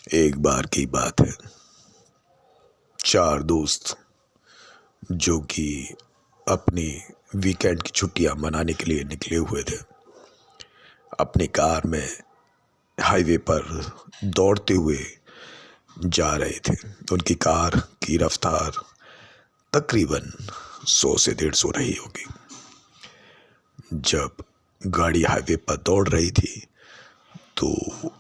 एक बार की बात है, चार दोस्त जो कि अपनी वीकेंड की छुट्टियां मनाने के लिए निकले हुए थे। अपनी कार में हाईवे पर दौड़ते हुए जा रहे थे। उनकी कार की रफ्तार तकरीबन 100 से 150 रही होगी। जब गाड़ी हाईवे पर दौड़ रही थी तो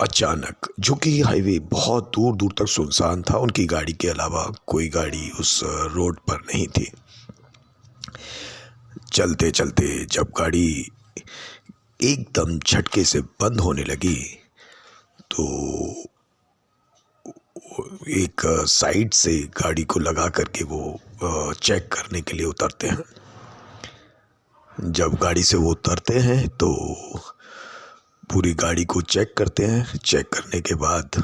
अचानक, जो कि हाईवे बहुत दूर दूर तक सुनसान था, उनकी गाड़ी के अलावा कोई गाड़ी उस रोड पर नहीं थी। चलते चलते जब गाड़ी एकदम झटके से बंद होने लगी तो एक साइड से गाड़ी को लगा करके वो चेक करने के लिए उतरते हैं। जब गाड़ी से वो उतरते हैं तो पूरी गाड़ी को चेक करते हैं। चेक करने के बाद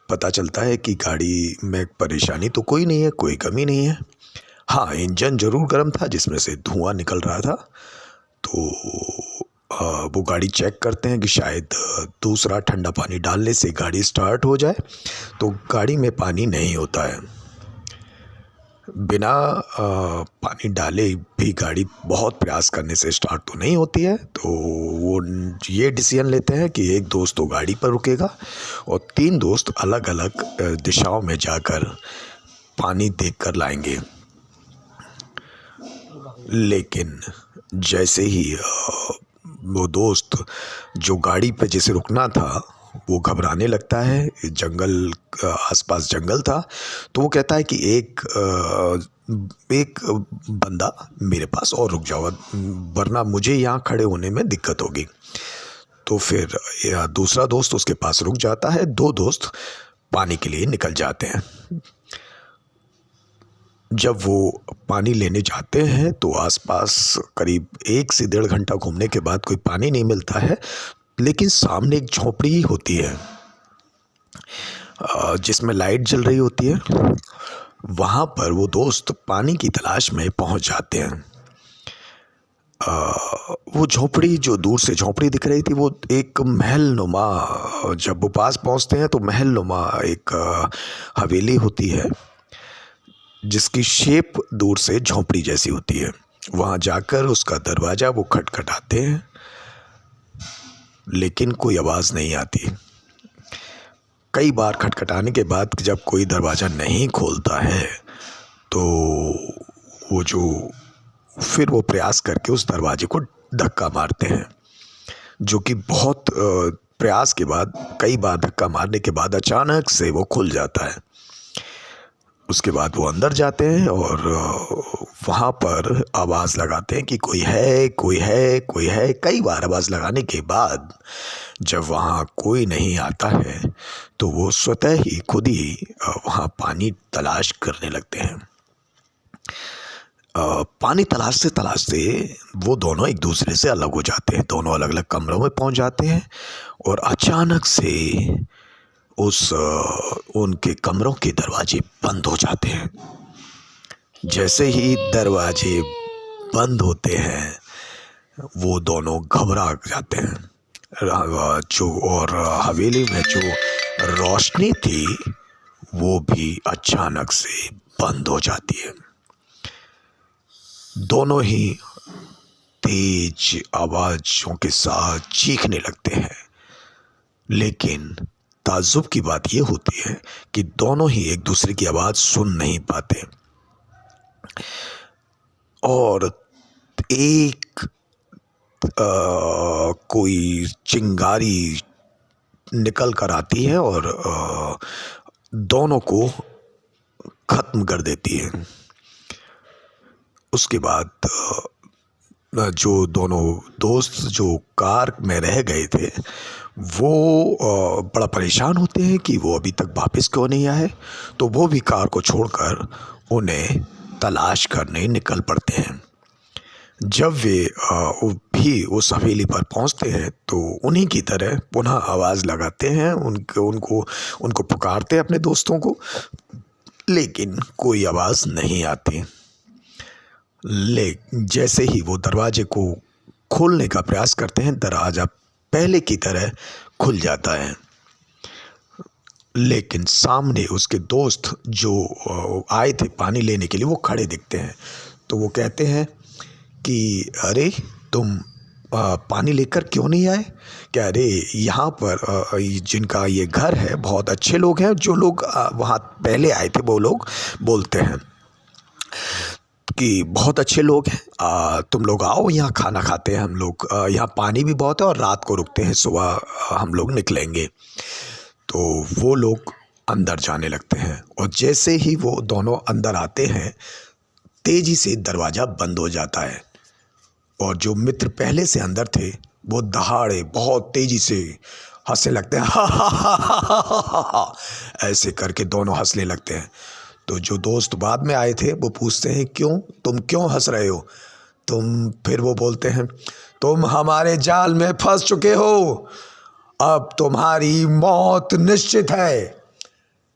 पता चलता है कि गाड़ी में परेशानी तो कोई नहीं है, कोई कमी नहीं है। हाँ, इंजन ज़रूर गर्म था जिसमें से धुआं निकल रहा था। तो वो गाड़ी चेक करते हैं कि शायद दूसरा ठंडा पानी डालने से गाड़ी स्टार्ट हो जाए, तो गाड़ी में पानी नहीं होता है। बिना पानी डाले भी गाड़ी बहुत प्रयास करने से स्टार्ट तो नहीं होती है। तो वो ये डिसीजन लेते हैं कि एक दोस्त तो गाड़ी पर रुकेगा और 3 दोस्त अलग अलग दिशाओं में जाकर पानी देख कर लाएंगे। लेकिन जैसे ही वो दोस्त जो गाड़ी पे जैसे रुकना था वो घबराने लगता है। जंगल, आसपास जंगल था, तो वो कहता है कि एक बंदा मेरे पास और रुक जाओ, वरना मुझे यहाँ खड़े होने में दिक्कत होगी। तो फिर दूसरा दोस्त उसके पास रुक जाता है। 2 दोस्त पानी के लिए निकल जाते हैं। जब वो पानी लेने जाते हैं तो आसपास करीब 1 से 1.5 घंटा घूमने के बाद कोई पानी नहीं मिलता है। लेकिन सामने एक झोपड़ी होती है जिसमें लाइट जल रही होती है। वहाँ पर वो दोस्त पानी की तलाश में पहुँच जाते हैं। वो झोपड़ी, जो दूर से झोपड़ी दिख रही थी, वो एक महल नुमा, जब वो पास पहुँचते हैं तो महल नुमा एक हवेली होती है जिसकी शेप दूर से झोपड़ी जैसी होती है। वहाँ जाकर उसका दरवाज़ा वो खटखटाते हैं, लेकिन कोई आवाज़ नहीं आती। कई बार खटखटाने के बाद जब कोई दरवाज़ा नहीं खोलता है तो फिर वो प्रयास करके उस दरवाजे को धक्का मारते हैं, जो कि बहुत प्रयास के बाद, कई बार धक्का मारने के बाद अचानक से वो खुल जाता है। उसके बाद वो अंदर जाते हैं और वहाँ पर आवाज़ लगाते हैं कि कोई है, कोई है, कोई है। कई बार आवाज़ लगाने के बाद जब वहाँ कोई नहीं आता है तो वो स्वतः ही खुद ही वहाँ पानी तलाश करने लगते हैं। पानी तलाशते तलाशते वो दोनों एक दूसरे से अलग हो जाते हैं। दोनों अलग अलग कमरों में पहुँच जाते हैं और अचानक से उनके कमरों के दरवाजे बंद हो जाते हैं। जैसे ही दरवाजे बंद होते हैं वो दोनों घबरा जाते हैं। और हवेली में जो रोशनी थी वो भी अचानक से बंद हो जाती है। दोनों ही तेज आवाज़ों के साथ चीखने लगते हैं। लेकिन ताज्जुब की बात यह होती है कि दोनों ही एक दूसरे की आवाज़ सुन नहीं पाते और एक कोई चिंगारी निकल कर आती है और दोनों को ख़त्म कर देती है। उसके बाद जो दोनों दोस्त जो कार में रह गए थे वो बड़ा परेशान होते हैं कि वो अभी तक वापस क्यों नहीं आए। तो वो भी कार को छोड़कर उन्हें तलाश करने निकल पड़ते हैं। जब वे भी उस हवेली पर पहुंचते हैं तो उन्हीं की तरह पुनः आवाज़ लगाते हैं, उनको पुकारते हैं अपने दोस्तों को, लेकिन कोई आवाज़ नहीं आती। जैसे ही वो दरवाजे को खोलने का प्रयास करते हैं, दरवाज़ा पहले की तरह खुल जाता है। लेकिन सामने उसके दोस्त जो आए थे पानी लेने के लिए वो खड़े दिखते हैं। तो वो कहते हैं कि अरे तुम पानी लेकर क्यों नहीं आए? क्या अरे यहाँ पर जिनका ये घर है बहुत अच्छे लोग हैं, जो लोग वहाँ पहले आए थे वो लोग बोलते हैं कि बहुत अच्छे लोग हैं, तुम लोग आओ यहाँ खाना खाते हैं हम लोग, यहाँ पानी भी बहुत है और रात को रुकते हैं, सुबह हम लोग निकलेंगे। तो वो लोग अंदर जाने लगते हैं और जैसे ही वो दोनों अंदर आते हैं तेजी से दरवाज़ा बंद हो जाता है और जो मित्र पहले से अंदर थे वो दहाड़े बहुत तेजी से हंसने लगते हैं। हा हा हा हा हा हा हा, ऐसे करके दोनों हंसने लगते हैं। तो जो दोस्त बाद में आए थे वो पूछते हैं क्यों, तुम क्यों हंस रहे हो? फिर वो बोलते हैं तुम हमारे जाल में फंस चुके हो, अब तुम्हारी मौत निश्चित है।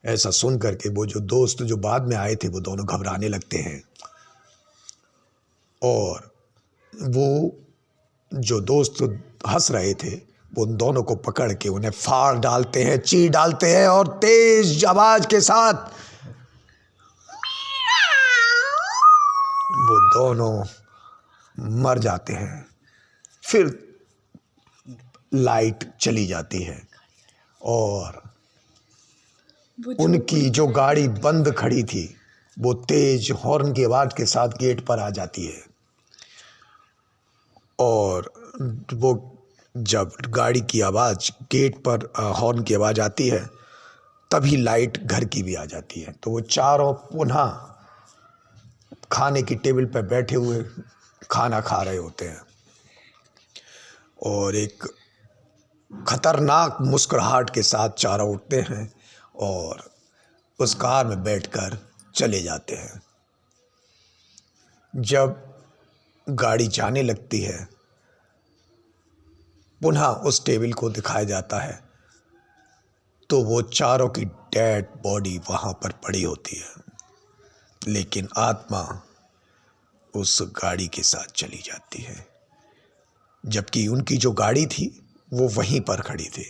ऐसा सुन करके वो जो दोस्त जो बाद में आए थे वो दोनों घबराने लगते हैं और वो जो दोस्त हंस रहे थे वो उन दोनों को पकड़ के उन्हें फाड़ डालते हैं, चीर डालते हैं और तेज आवाज के साथ वो दोनों मर जाते हैं। फिर लाइट चली जाती है और उनकी जो गाड़ी बंद खड़ी थी वो तेज हॉर्न की आवाज़ के साथ गेट पर आ जाती है और वो जब गाड़ी की आवाज़ गेट पर हॉर्न की आवाज़ आती है तभी लाइट घर की भी आ जाती है। तो वो चारों पुनः खाने की टेबल पर बैठे हुए खाना खा रहे होते हैं और एक खतरनाक मुस्कुराहट के साथ चारों उठते हैं और उस कार में बैठकर चले जाते हैं। जब गाड़ी जाने लगती है पुनः उस टेबल को दिखाया जाता है तो वो चारों की डेड बॉडी वहाँ पर पड़ी होती है, लेकिन आत्मा उस गाड़ी के साथ चली जाती है, जबकि उनकी जो गाड़ी थी वो वहीं पर खड़ी थी।